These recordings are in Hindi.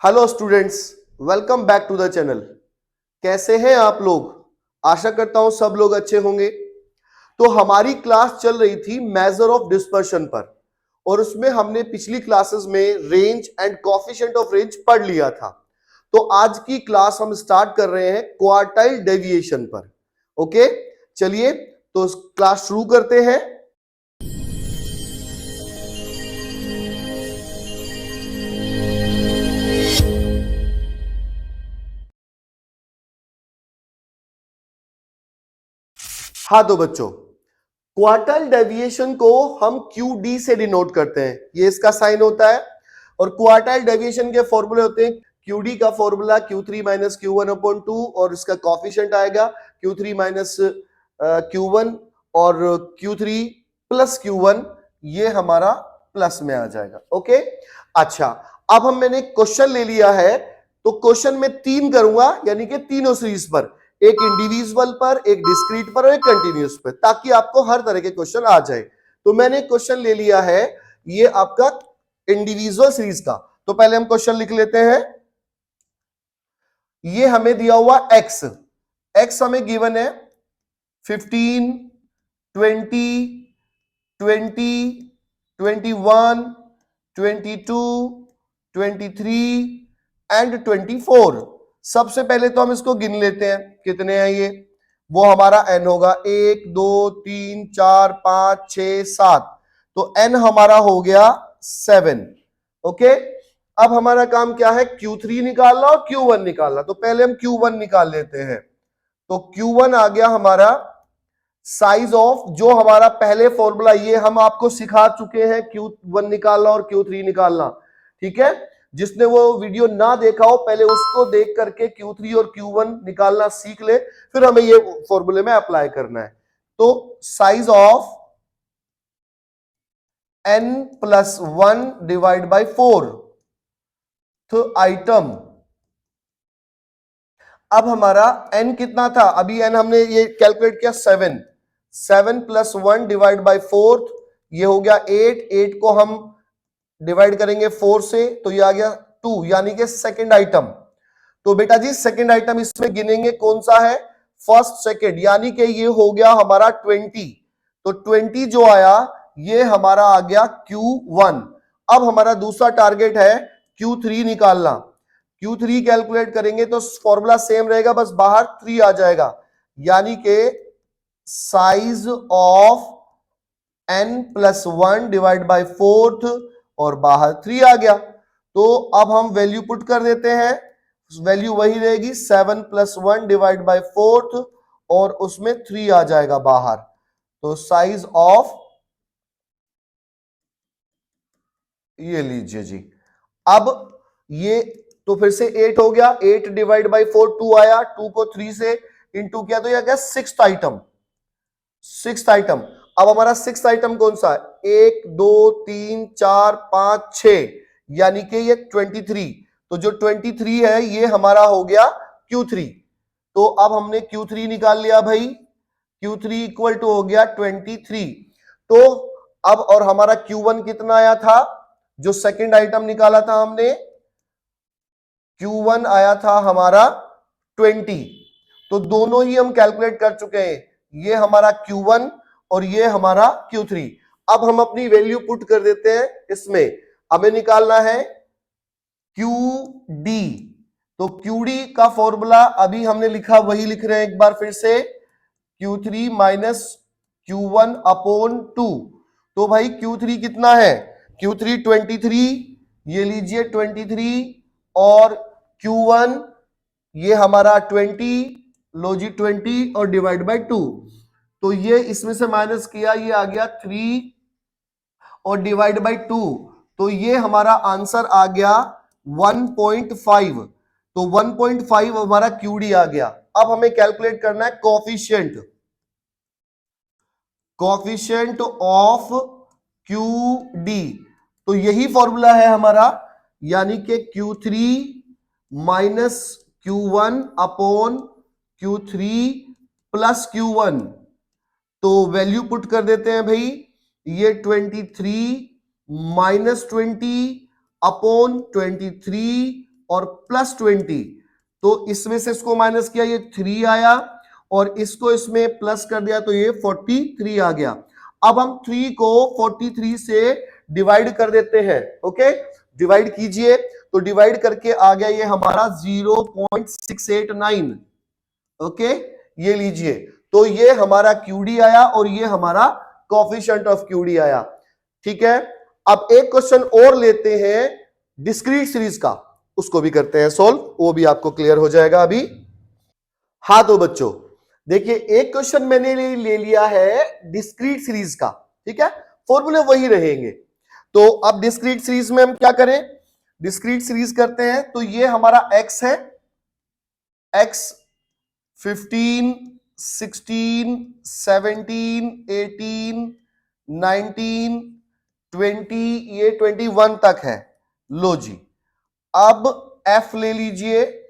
Hello students, welcome back to the channel. कैसे हैं आप लोग? आशा करता हूं सब लोग अच्छे होंगे। तो हमारी क्लास चल रही थी मेजर ऑफ डिस्पर्शन पर, और उसमें हमने पिछली क्लासेस में range and coefficient of range पढ़ लिया था। तो आज की क्लास हम स्टार्ट कर रहे हैं क्वार्टाइल डेविएशन पर। ओके, चलिए तो क्लास शुरू करते हैं। हाँ तो बच्चों, क्वार्टाइल डेविएशन को हम QD से डिनोट करते हैं, ये इसका साइन होता है। और क्वार्टाइल डेविएशन के फॉर्मूले होते हैं, QD का formula Q3 minus Q1 upon 2, और इसका कॉफिशिएंट आएगा Q3 माइनस Q1 और Q3 प्लस Q1, ये हमारा प्लस में आ जाएगा। ओके, अच्छा, अब मैंने क्वेश्चन ले लिया है, तो क्वेश्चन में 3 करूंगा, यानी कि तीनों सीरीज पर, एक इंडिविजुअल पर, एक डिस्क्रीट पर और एक कंटिन्यूस पर, ताकि आपको हर तरह के क्वेश्चन आ जाए। तो मैंने क्वेश्चन ले लिया है ये आपका इंडिविजुअल सीरीज का। तो पहले हम क्वेश्चन लिख लेते हैं। ये हमें दिया हुआ एक्स हमें गिवन है 15, 20, 20, 21, 22, 23 एंड 24। सबसे पहले तो हम इसको गिन लेते हैं, कितने हैं ये। वो हमारा n होगा 1 2 3 4 5 6 7, तो n हमारा हो गया 7। ओके, अब हमारा काम क्या है, Q3 निकालना और Q1 निकालना। तो पहले हम Q1 निकाल लेते हैं। तो Q1 आ गया हमारा साइज ऑफ, जो हमारा पहले फॉर्मूला ये हम आपको सिखा चुके हैं, Q1 निकालना और Q3 निकालना। ठीक है, जिसने वो वीडियो ना देखा हो पहले उसको देख करके Q3 और Q1 निकालना सीख ले, फिर हमें ये फॉर्मूले में अप्लाई करना है। तो size of n plus 1 divide by 4 item. अब हमारा n कितना था, अभी n हमने ये कैलकुलेट किया 7 प्लस 1 डिवाइड बाई 4, ये हो गया 8 को हम डिवाइड करेंगे 4 से, तो ये आ गया 2, यानी कि सेकंड आइटम। तो बेटा जी सेकंड आइटम इसमें गिनेंगे कौन सा है, फर्स्ट सेकंड, यानी कि ये हो गया हमारा 20। तो 20 जो आया ये हमारा आ गया Q1। अब हमारा दूसरा टारगेट है Q3 निकालना। Q3 कैलकुलेट करेंगे तो फॉर्मूला सेम रहेगा, बस बाहर 3 आ जाएगा, यानी कि size of n plus 1 divide by 4 और बाहर 3 आ गया। तो अब हम वैल्यू पुट कर देते हैं, वैल्यू वही रहेगी 7 प्लस 1 डिवाइड बाई 4 और उसमें 3 आ जाएगा बाहर। तो साइज ऑफ, ये लीजिए जी, अब ये तो फिर से 8 हो गया, 8 डिवाइड बाई 4 2 आया, 2 को 3 से इंटू किया तो यह गया सिक्स्थ आइटम। अब हमारा सिक्स्थ आइटम कौन सा है, 1 2 3 4 5 6, यानी कि ये 23। तो जो 23 है ये हमारा हो गया Q3। तो अब हमने Q3 निकाल लिया भाई, Q3 इक्वल टू हो गया 23। तो अब और हमारा Q1 कितना आया था, जो सेकंड आइटम निकाला था हमने, Q1 आया था हमारा 20। तो दोनों ही हम कैलकुलेट कर चुके हैं, ये हमारा Q1 और ये हमारा Q3। अब हम अपनी वैल्यू पुट कर देते हैं इसमें, हमें निकालना है QD। तो QD का फॉर्मूला अभी हमने लिखा, वही लिख रहे हैं एक बार फिर से, Q3 माइनस Q1 अपॉन 2। तो भाई Q3 कितना है, Q3 23, ये लीजिए 23, और Q1 ये हमारा 20, लो जी 20 और डिवाइड बाय 2। तो ये इसमें से माइनस किया, ये आ गया 3 और डिवाइड बाय 2, तो ये हमारा आंसर आ गया 1.5। तो 1.5 हमारा QD आ गया। अब हमें कैलकुलेट करना है कोफिशिएंट ऑफ QD। तो यही फॉर्मूला है हमारा, यानी कि Q3 minus Q1 upon Q3 plus Q1। तो वैल्यू पुट कर देते हैं भाई, ये 23 माइनस 20 अपॉन 23 और प्लस 20, तो इसमें से इसको माइनस किया, ये 3 आया, और इसको इसमें प्लस कर दिया तो ये 43 आ गया। अब हम 3 को 43 से डिवाइड कर देते हैं। ओके, डिवाइड कीजिए, तो डिवाइड करके आ गया ये हमारा 0.689। ओके, ये लीजिए, तो ये हमारा क्यूडी आया और ये हमारा कोफिशिएंट ऑफ क्यूडी आया। ठीक है, अब एक क्वेश्चन और लेते हैं डिस्क्रीट सीरीज का, उसको भी करते हैं सोल्व, वो भी आपको क्लियर हो जाएगा अभी। हाँ तो बच्चों देखिए, एक क्वेश्चन मैंने ले लिया है डिस्क्रीट सीरीज का। ठीक है, फॉर्मूले वही रहेंगे। तो अब डिस्क्रीट सीरीज में हम क्या करें, डिस्क्रीट सीरीज करते हैं, तो ये हमारा x है, x 15 16 17 18 19 20, ये 21 तक है। लो जी, अब f ले लीजिए।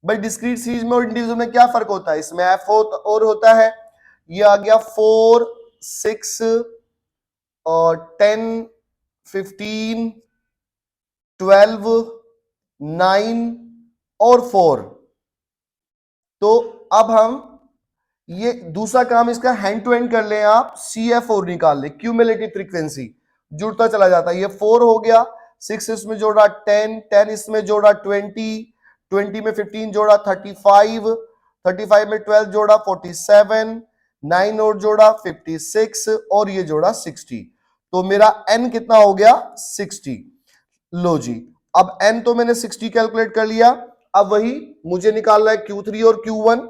भाई डिस्क्रीट सीरीज में और इंडिविजुअल में क्या फर्क होता है, इसमें f और होता है। ये आ गया 4 6 और 10 15 12 9 और 4। तो अब हम ये दूसरा काम इसका हैंड टू हैंड कर ले आप, CF4 निकाल ले, क्यूमुलेटिव फ्रीक्वेंसी, जुड़ता चला जाता है। ये 4 हो गया, 6 इसमें जोड़ा 10, 10 इसमें जोड़ा 20, 20 में 15 जोड़ा 35, 35 में 12 जोड़ा 47, 9 और जोड़ा 56 और ये जोड़ा 60। तो मेरा n कितना हो गया 60। लो जी, अब n तो मैंने 60 कैलकुलेट कर लिया। अब वही मुझे निकालना है Q3 और Q1।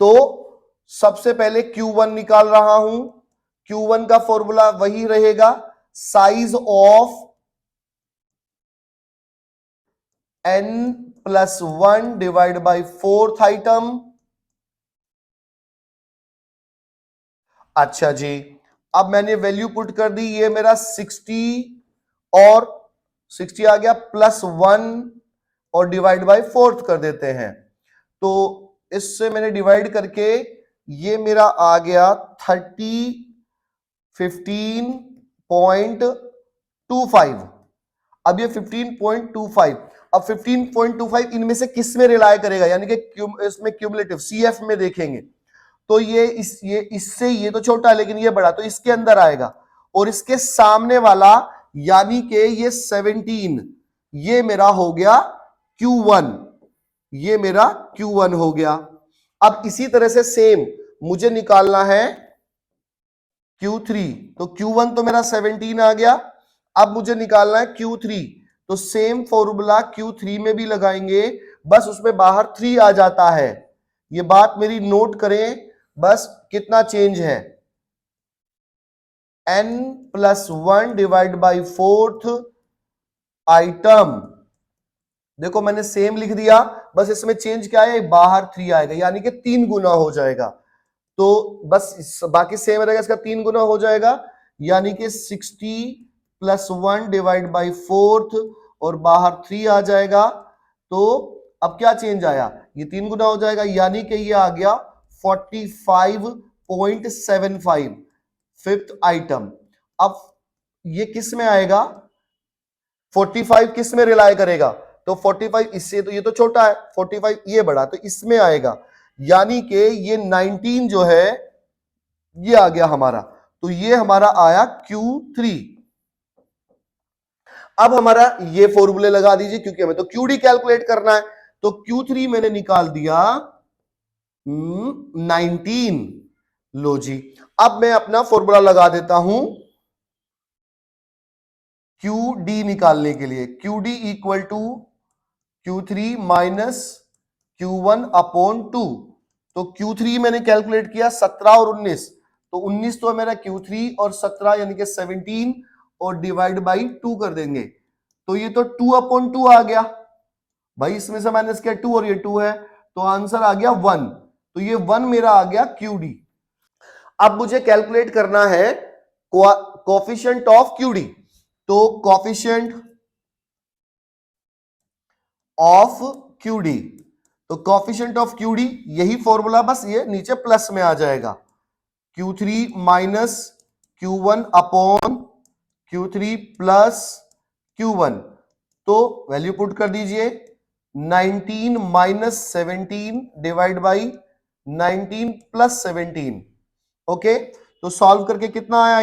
तो सबसे पहले Q1 निकाल रहा हूं। Q1 का फॉर्मूला वही रहेगा, size of n plus 1 divide by 4th item. अच्छा जी, अब मैंने वैल्यू पुट कर दी, ये मेरा 60 और 60 आ गया, प्लस 1 और डिवाइड बाई 4th कर देते हैं। तो इससे मैंने डिवाइड करके ये मेरा आ गया 15.25। अब ये 15.25, अब 15.25 इनमें से किस में रिलाय करेगा, यानी कि इसमें क्यूमुलेटिव CF में देखेंगे तो ये इससे ये तो छोटा है लेकिन ये बड़ा, तो इसके अंदर आएगा। और इसके सामने वाला यानी कि ये 17, ये मेरा हो गया Q1, ये मेरा Q1 हो गया। अब इसी तरह से सेम मुझे निकालना है Q3, तो Q1 तो मेरा 17 आ गया। अब मुझे निकालना है Q3, तो सेम फॉर्मूला Q3 में भी लगाएंगे, बस उसमें बाहर 3 आ जाता है। ये बात मेरी नोट करें, बस कितना चेंज है, n plus 1 divide by 4th item. देखो मैंने सेम लिख दिया, बस इसमें चेंज क्या है, बाहर 3 आएगा, यानी कि 3 गुना हो जाएगा। तो बस बाकी सेम रहेगा, इसका 3 गुना हो जाएगा, यानी कि 60 प्लस 1 डिवाइड बाई 4th और बाहर 3 आ जाएगा। तो अब क्या चेंज आया, ये 3 गुना हो जाएगा, यानी कि ये आ गया 45.75 5th आइटम। अब ये किस में आएगा, 45 किस में रिलाय करेगा, तो 45 इससे, तो ये तो छोटा है, 45 ये बड़ा, तो इसमें आएगा, यानी कि ये 19 जो है ये आ गया हमारा। तो ये हमारा आया Q3। अब हमारा ये फॉर्मूले लगा दीजिए, क्योंकि हमें तो QD कैलकुलेट करना है। तो Q3 मैंने निकाल दिया 19। लो जी, अब मैं अपना फॉर्मूला लगा देता हूं QD निकालने के लिए। QD equal to Q3 minus Q1 upon 2। तो Q3 मैंने कैलकुलेट किया 17 और 19, तो 19 तो मेरा Q3 और 17 यानी कि 17 और डिवाइड बाई 2 कर देंगे, तो ये तो 2 अपॉन 2 आ गया भाई, इसमें से माइनस किया 2 और ये 2 है, तो आंसर आ गया 1। तो ये 1 मेरा आ गया QD। अब मुझे कैलकुलेट करना है कोफिशिएंट ऑफ QD। तो कोफिशिएंट ऑफ QD, तो कोफिशिएंट ऑफ QD यही फॉर्मूला, बस ये नीचे प्लस में आ जाएगा, Q3 minus Q1 upon Q3 plus Q1। तो वैल्यू पुट कर दीजिए 19 minus 17 divide by 19 plus 17। Okay, तो सॉल्व करके कितना आया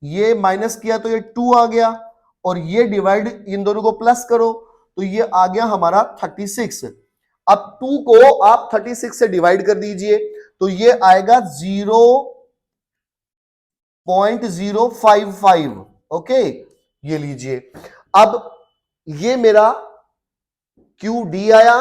ये माइनस किया तो ये 2 आ गया, और ये डिवाइड इन दोनों को प्लस करो तो ये आ गया हमारा 36। अब 2 को आप 36 से डिवाइड कर दीजिए तो ये आएगा 0.055। ओके, ये लीजिए। अब ये मेरा QD आया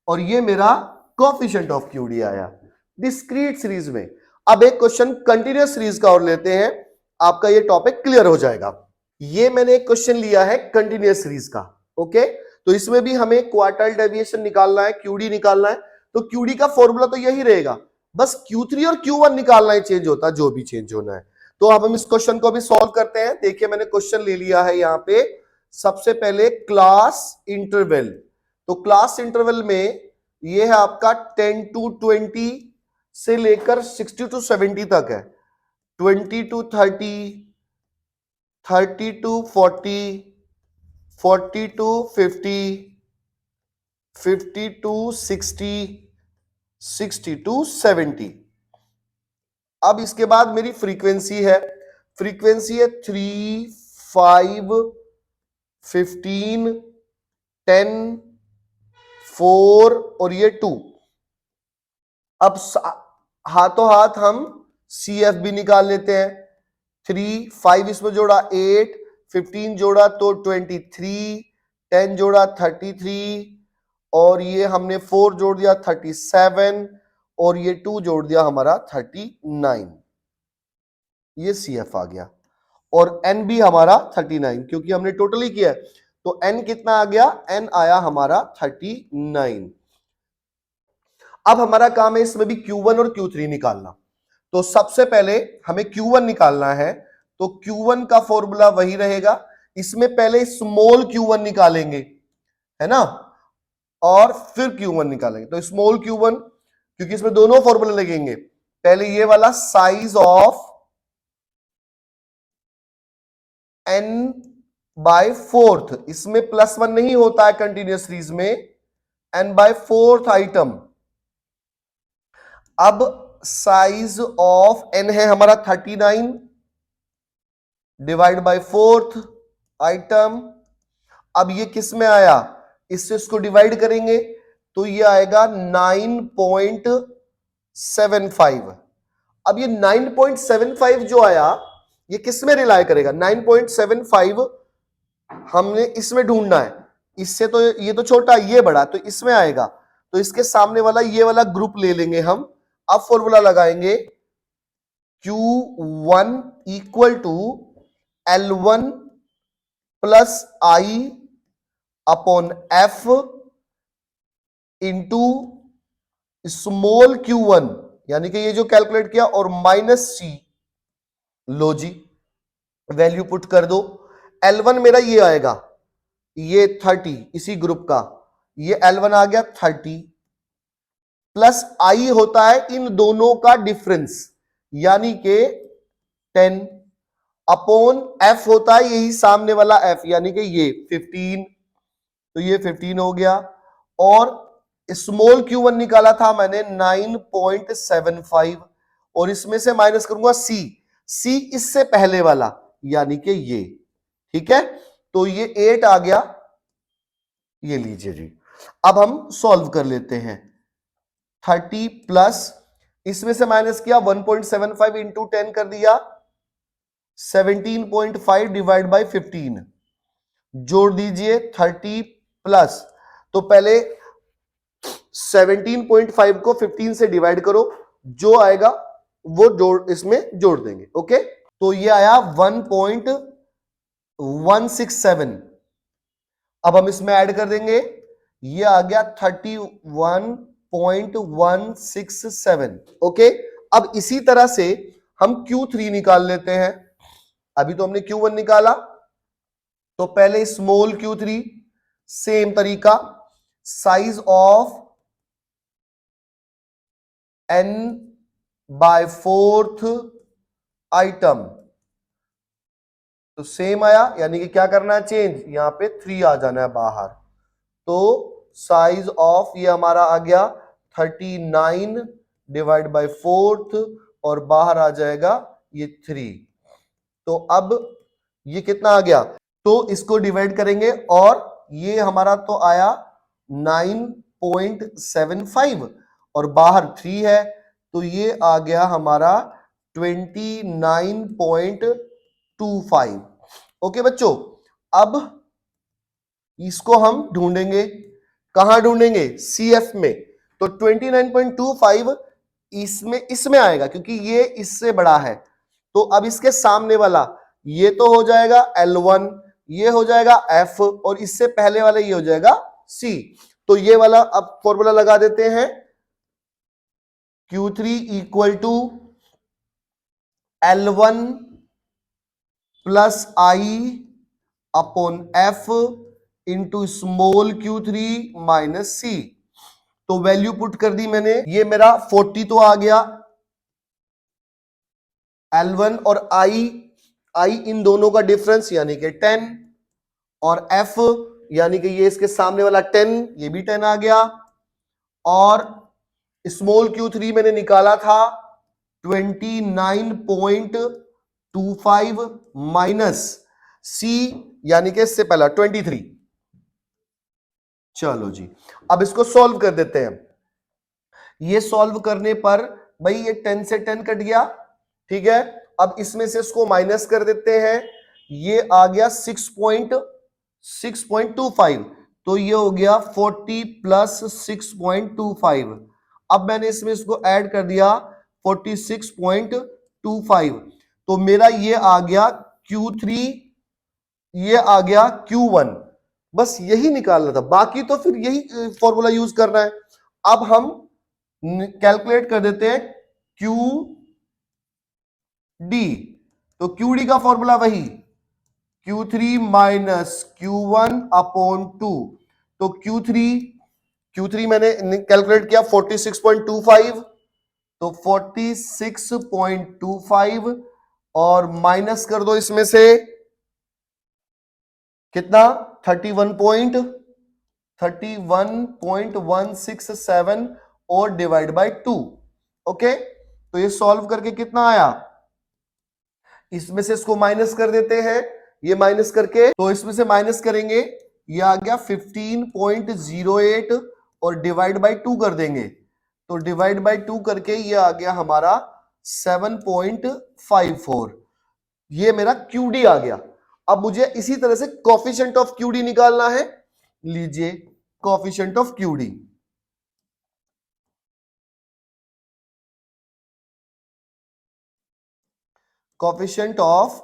और ये मेरा कोएफिशिएंट ऑफ QD आया डिस्क्रीट सीरीज में। अब एक क्वेश्चन कंटीन्यूअस सीरीज का और लेते हैं, आपका ये टॉपिक क्लियर हो जाएगा। ये मैंने एक क्वेश्चन लिया है कंटीन्यूअस सीरीज का। ओके, तो इसमें भी हमें क्वार्टाइल डेविएशन निकालना है, QD निकालना है। तो QD का फॉर्मूला तो यही रहेगा, बस Q3 और Q1 निकालना ही चेंज होता है, जो भी चेंज होना है। तो अब हम इस क्वेश्चन को भी सॉल्व करते हैं। देखिए मैंने क्वेश्चन ले लिया है यहां पे। सबसे पहले क्लास इंटरवल, तो क्लास इंटरवल में ये है आपका 10 to 20 से लेकर 60 to 70 तक है, 20 to 30, 30 to 40, 40 to 50, 50 to 60, 60 to 70। अब इसके बाद मेरी फ्रीक्वेंसी है, फ्रीक्वेंसी है 3, 5, 15, 10, 4 और ये 2। अब हाथों हाथ हम CF भी निकाल लेते हैं। 3, 5 इसमें जोड़ा 8, 15 जोड़ा तो 23, 10 जोड़ा 33, और ये हमने 4 जोड़ दिया 37, और ये 2 जोड़ दिया हमारा 39। ये CF आ गया, और N भी हमारा 39 क्योंकि हमने टोटली किया है। तो N कितना आ गया? N आया हमारा 39। अब हमारा काम है इसमें भी Q1 और Q3 निकालना। तो सबसे पहले हमें Q1 निकालना है, तो Q1 का फॉर्मूला वही रहेगा। इसमें पहले स्मॉल Q1 निकालेंगे, है ना, और फिर Q1 निकालेंगे। तो स्मॉल Q1, क्योंकि इसमें दोनों फॉर्मूले लगेंगे। पहले ये वाला साइज ऑफ n/4, इसमें +1 नहीं होता है कंटिन्यूअस सीरीज में, n/4 आइटम। अब साइज ऑफ n है हमारा 39 डिवाइड बाय 4th आइटम। अब ये किस में आया? इससे इसको डिवाइड करेंगे तो ये आएगा 9.75। अब ये 9.75 जो आया, ये किस में रिलाय करेगा? 9.75 हमने इसमें ढूंढना है, इससे तो ये तो छोटा, ये बड़ा, तो इसमें आएगा। तो इसके सामने वाला ये वाला ग्रुप ले लेंगे हम। अब फॉर्मूला लगाएंगे Q1 equal to L1 plus I upon F into small Q1, यानी कि ये जो कैलकुलेट किया, और माइनस C। लो जी, वैल्यू पुट कर दो। L1 मेरा ये आएगा, ये 30 इसी ग्रुप का, ये L1 आ गया 30, प्लस I होता है इन दोनों का डिफरेंस यानी के 10, अपॉन F होता है यही सामने वाला F यानी कि ये 15, तो ये 15 हो गया। और स्मॉल Q1 निकाला था मैंने 9.75, और इसमें से माइनस करूंगा C इससे पहले वाला यानी कि ये, ठीक है। तो ये 8 आ गया, ये लीजिए जी। अब हम सॉल्व कर लेते हैं। 30 प्लस इसमें से माइनस किया 1.75 इंटू 10 कर दिया 17.5 डिवाइड बाय 15, जोड़ दीजिए 30 प्लस, तो पहले 17.5 को 15 से डिवाइड करो, जो आएगा वो जोड़ इसमें जोड़ देंगे। ओके, तो ये आया 1.167। अब हम इसमें ऐड कर देंगे, ये आ गया 31.167। ओके, अब इसी तरह से हम Q3 निकाल लेते हैं। अभी तो हमने Q1 निकाला, तो पहले स्मॉल Q3, सेम तरीका, साइज ऑफ n/4 आइटम, तो सेम आया, यानी कि क्या करना है चेंज, यहां पे 3 आ जाना है बाहर। तो साइज ऑफ ये हमारा आ गया 39 डिवाइड बाय 4 और बाहर आ जाएगा ये 3। तो अब ये कितना आ गया, तो इसको डिवाइड करेंगे और ये हमारा तो आया 9.75 और बाहर 3 है, तो ये आ गया हमारा 29.25। ओके बच्चों, अब इसको हम ढूंढेंगे, कहां ढूंढेंगे, CF में। तो 29.25 इसमें आएगा क्योंकि ये इससे बड़ा है। तो अब इसके सामने वाला ये तो हो जाएगा L1, ये हो जाएगा F और इससे पहले वाला ये हो जाएगा C। तो ये वाला अब फॉर्मूला लगा देते हैं, Q3 equal to L1 plus I upon F into small Q3 minus C। तो वैल्यू पुट कर दी मैंने, ये मेरा 40 तो आ गया, L1 और I इन दोनों का डिफरेंस यानी कि 10 और F यानी कि ये इसके सामने वाला 10, ये भी 10 आ गया। और स्मॉल Q3 मैंने निकाला था 29.25 माइनस C यानी कि इससे पहला 23। चलो जी, अब इसको सॉल्व कर देते हैं। ये सॉल्व करने पर भाई ये 10 से 10 कट गया, ठीक है। अब इसमें से इसको माइनस कर देते हैं, ये आ गया 6.25, तो ये हो गया 40 प्लस 6.25। अब मैंने इसमें इसको ऐड कर दिया 46.25, तो मेरा ये आ गया Q3, ये आ गया Q1। बस यही निकालना था, बाकी तो फिर यही फॉर्मूला यूज करना है। अब हम कैलकुलेट कर देते हैं QD। तो QD का फॉर्मूला वही Q3 माइनस Q1 अपॉन 2। तो Q3 मैंने कैलकुलेट किया 46.25, तो 46.25 और माइनस कर दो इसमें से कितना 31.167 और डिवाइड बाय 2। ओके, तो ये सॉल्व करके कितना आया, इसमें से इसको माइनस कर देते हैं, ये माइनस करके, तो इसमें से माइनस करेंगे, ये आ गया 15.08 और डिवाइड बाय 2 कर देंगे, तो डिवाइड बाय 2 करके ये आ गया हमारा 7.54। ये मेरा QD आ गया। अब मुझे इसी तरह से कोफिशिएंट ऑफ QD निकालना है। लीजिए coefficient of QD, coefficient of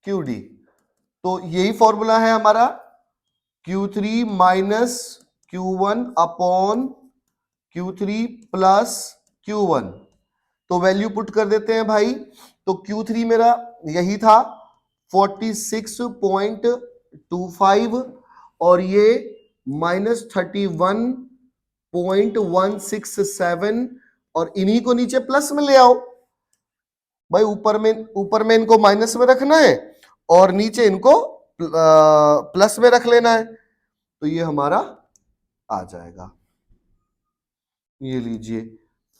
QD, तो यही फॉर्मूला है हमारा Q3 minus Q1 upon Q3 plus Q1। तो वैल्यू पुट कर देते हैं भाई, तो Q3 मेरा यही था 46.25 और ये माइनस 31.167 और इन्हीं को नीचे प्लस में ले आओ भाई, ऊपर में इनको माइनस में रखना है और नीचे इनको प्लस में रख लेना है, तो ये हमारा आ जाएगा, ये लीजिए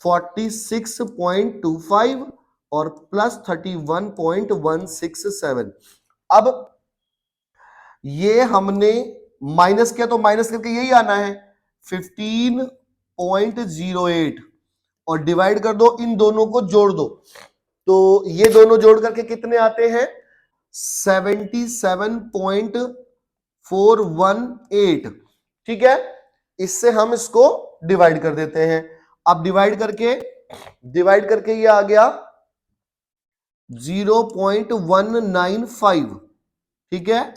46.25 और प्लस 31.167। अब ये हमने माइनस किया तो माइनस करके यही आना है 15.08 और डिवाइड कर दो, इन दोनों को जोड़ दो, तो ये दोनों जोड़ करके कितने आते हैं 77.418। ठीक है, इससे हम इसको डिवाइड कर देते हैं। अब डिवाइड करके ये आ गया 0.195। ठीक है,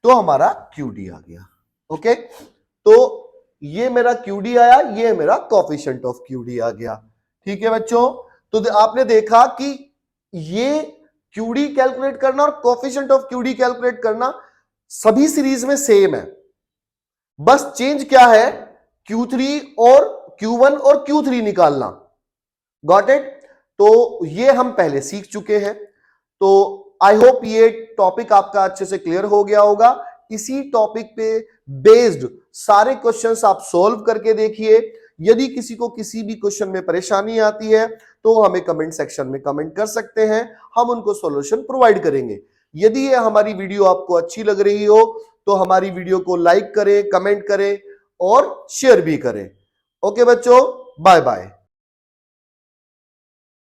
तो हमारा QD आ गया। ओके, तो ये मेरा QD आया, ये मेरा कोफिशिएंट ऑफ QD आ गया। ठीक है बच्चों, तो आपने देखा कि ये QD कैलकुलेट करना और कोफिशिएंट ऑफ QD कैलकुलेट करना सभी सीरीज में सेम है, बस चेंज क्या है Q3 और Q1 और Q3 निकालना। Got it? तो ये हम पहले सीख चुके हैं। तो आई होप ये टॉपिक आपका अच्छे से क्लियर हो गया होगा। इसी टॉपिक पे बेस्ड सारे क्वेश्चंस आप सोल्व करके देखिए। यदि किसी को किसी भी क्वेश्चन में परेशानी आती है तो हमें कमेंट सेक्शन में कमेंट कर सकते हैं, हम उनको सॉल्यूशन प्रोवाइड करेंगे। यदि ये हमारी वीडियो आपको अच्छी लग रही हो तो हमारी वीडियो को लाइक करें, कमेंट करें और शेयर भी करें। ओके बच्चों, बाय बाय।